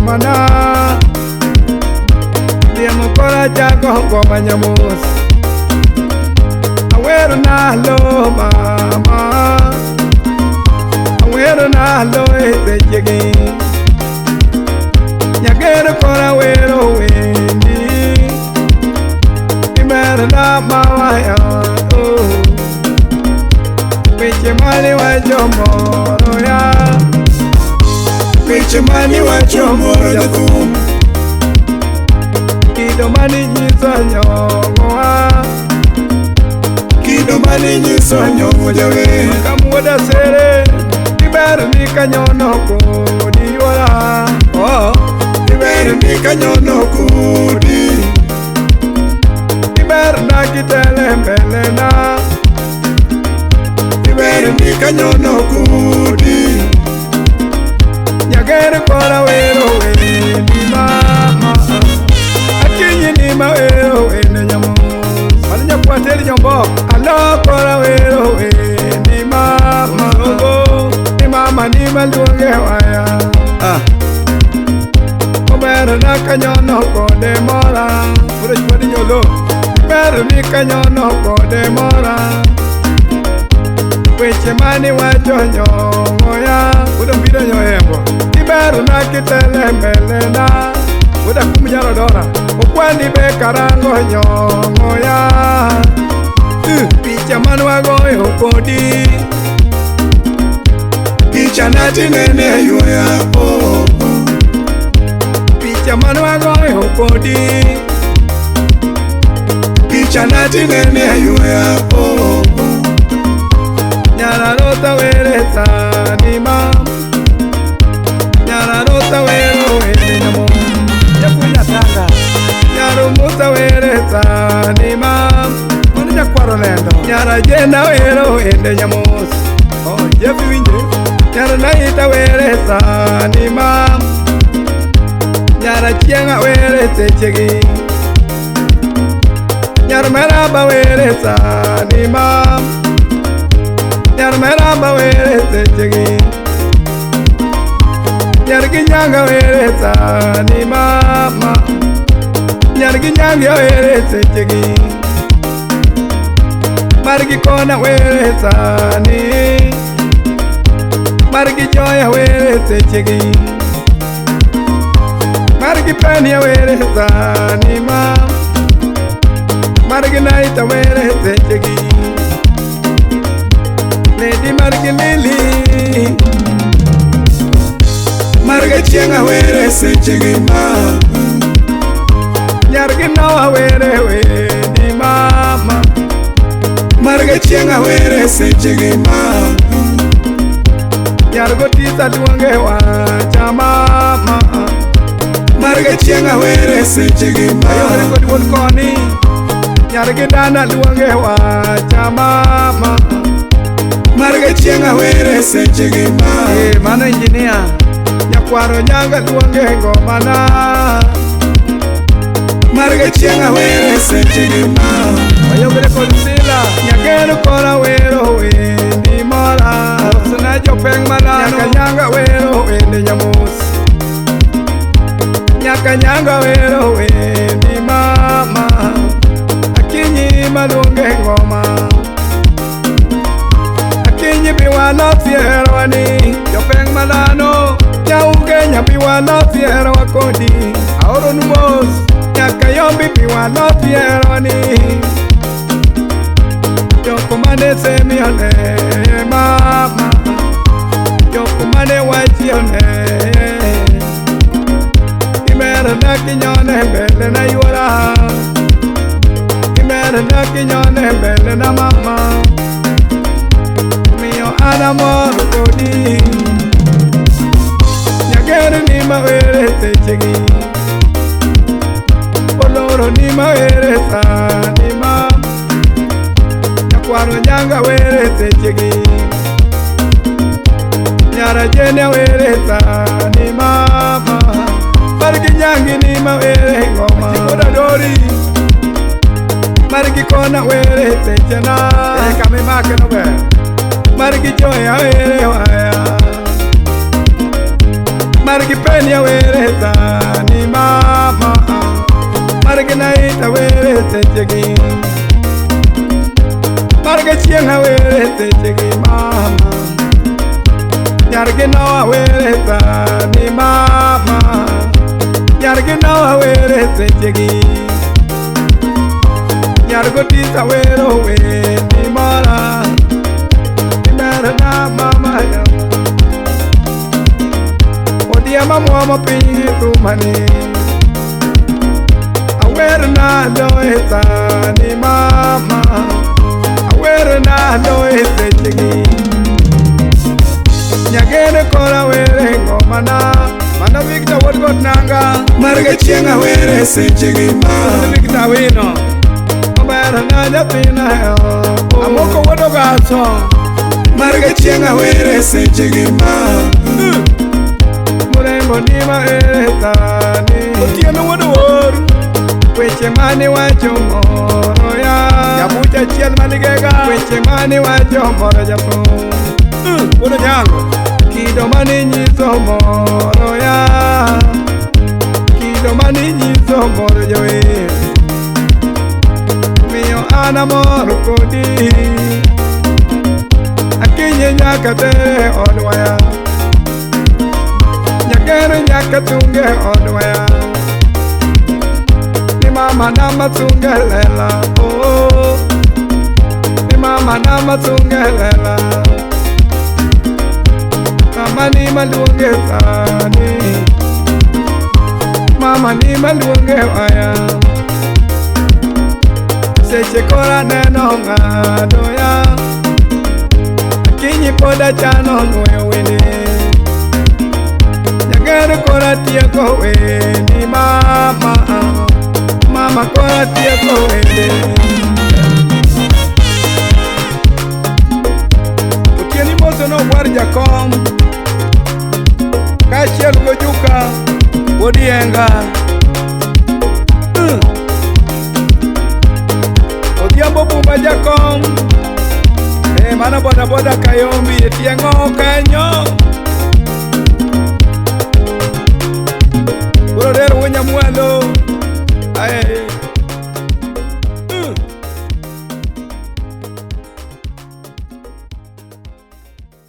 ngomana dia mukora jago ngoma nyamus awero na lo mama awero na lo etejegi nyagero kora wero wendi imera na mawaya Piche mani wa chomoro ya Piche mani wa chomoro ya kum Kido mani nyiso nyongoa Kido mani nyiso nyongo jawe Kamuoda sere Iberu ni kanyono kudi wala Iberu ni kanyono kudi Iberu na kitele mbele na Iberu ni kanyono kudi Nyagere kora wero wendi mama Akinyi ni mawero wende nyamu Alinya kuateli nyombo Alo kora wero wendi mama Ni mama ni maluonge waya Iberu na kanyono kode mora Ura chwadi nyolo Iberu ni kanyono kode mora Weche mani wacho nyongoya Uda mbida nyohembo Iberu na kitele mbele na Uda kumijaro dora Ukwani be karango nyongoya Picha mani wagoyo kodi Picha nati nene yuya Picha mani wagoyo kodi Picha nati nene yuya Nyara rota were sanima Nyara rota were nyamu Yakunya tanga Nyara muta were sanima Oni nyakwaro lendo Nyara jena were ende nyamus Jefi winje Nyara naita were sanima Nyara chienga were techegi Nyara meraba were sanima Nyar meraba were techegi Nyar ginyanga were tani mama Nyar ginyanga were techegi Margi kona were tani Margi joya were techegi Margi penya were tani mama Margi naita were techegi Lady Margi Lily Marga chienga were sechegi ma Nyargi nawa were wedi mama Marga chienga were sechegi ma Nyargo tisa duonge wacha mama Marga chienga were sechegi ma Ayore kodi won koni Nyargi dana duonge wacha mama Marga chienga were sechegi ma Mano engineer Nyakwaro nyanga duonge ngomana Marga chienga were sechegi ma Ayogre konsila Nyagero kora wero wendi mora Sana jopeng malano Nyaka nyanga wero wendi nyamus Nyaka nyanga wero wendi mama Akinyi malunge ngoma Akinyi biwano fiero wani Jopeng malano Nyauge nyabiwano fiero wakodi Aoro numos Nyaka yombi biwano fiero wani Yokumane semione mama Yokumane wachione Imera na kinyone mbele na yuara Imera na kinyone mbele na mama Mio anamor kodi Nyagere ni mawere techegi Oloro ni mawere sani mama Nyakwaro nyanga were techegi Nyara jene were sani mama Margi nyangi ni mawere ngoma Sikoda dori Margi kona were techena Kame make no be Margi joya were waya margi penya wereta ni mama margi naita werete jegi margi chienga werete jegi mama nyargi nawa wereta ni mama nyargi nawa werete jegi nyargo tita wero we ni mara ni mara na mama ya odia mama pingi tu mani awere na loeta ni mama awere na loeta jigi nyagene kora were ngomana mana vikta wodgot nanga marga chienga were se jigi ma vikta wino mabara na jatina amoko wodo gaso marga chienga were se jigi ma murengo nima etani otieno wodo wor weche mani wacho moro ya mucha chiel manigega weche mani wacho moro japo wodo nyango kido mani nyiso moro ya kido mani nyiso moro jowe miyo ana moro kodi akinye nyaka tere odwaya nyakere nyaka tunge odwaya ni mama nama tunge lela oh ni mama nama tunge lela mama ni maluonge tani mama ni maluonge waya seche kora neno ngado ya akinyi poda chano nueyo wene nyagere kora tieko weni mama mama kora tieko wene otieni moso no war jakom kachiel gojuka odienga odhiambo bumba jakom mana boda boda kayombi etiengo kanyo